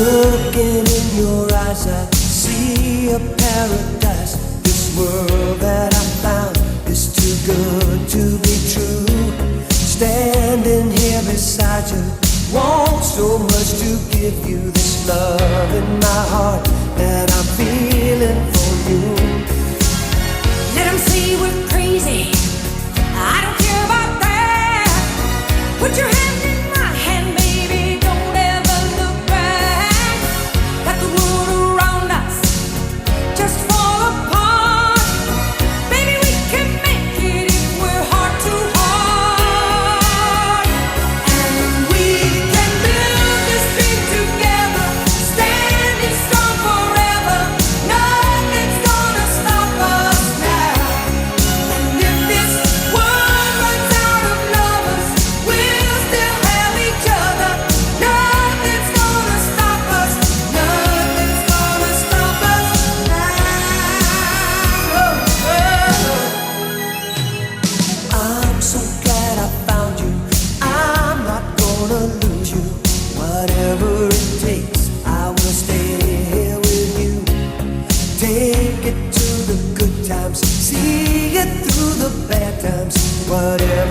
Looking in your eyes, I see a paradise. This world that I found is too good to be true. Standing here beside you, want so much to give you this love in my heart that I'm feeling for you. Let 'em say we're crazy, I don't care about that. Put your hand in my hand, baby, don't ever look back. Let the world around us just fall apart. Baby, we can make it if we're heart to heart. And we can build this dream together, standing strong forever. Nothing's gonna stop us now. And if this world runs out of lovers, we'll still have each other. Nothing's gonna stop us. Nothing's gonna stop us now. I'm so glad I found you. I'm not gonna lose you. Whatever it takes, I will stay here with you. Take it to the good times, see it through the bad times. Whatever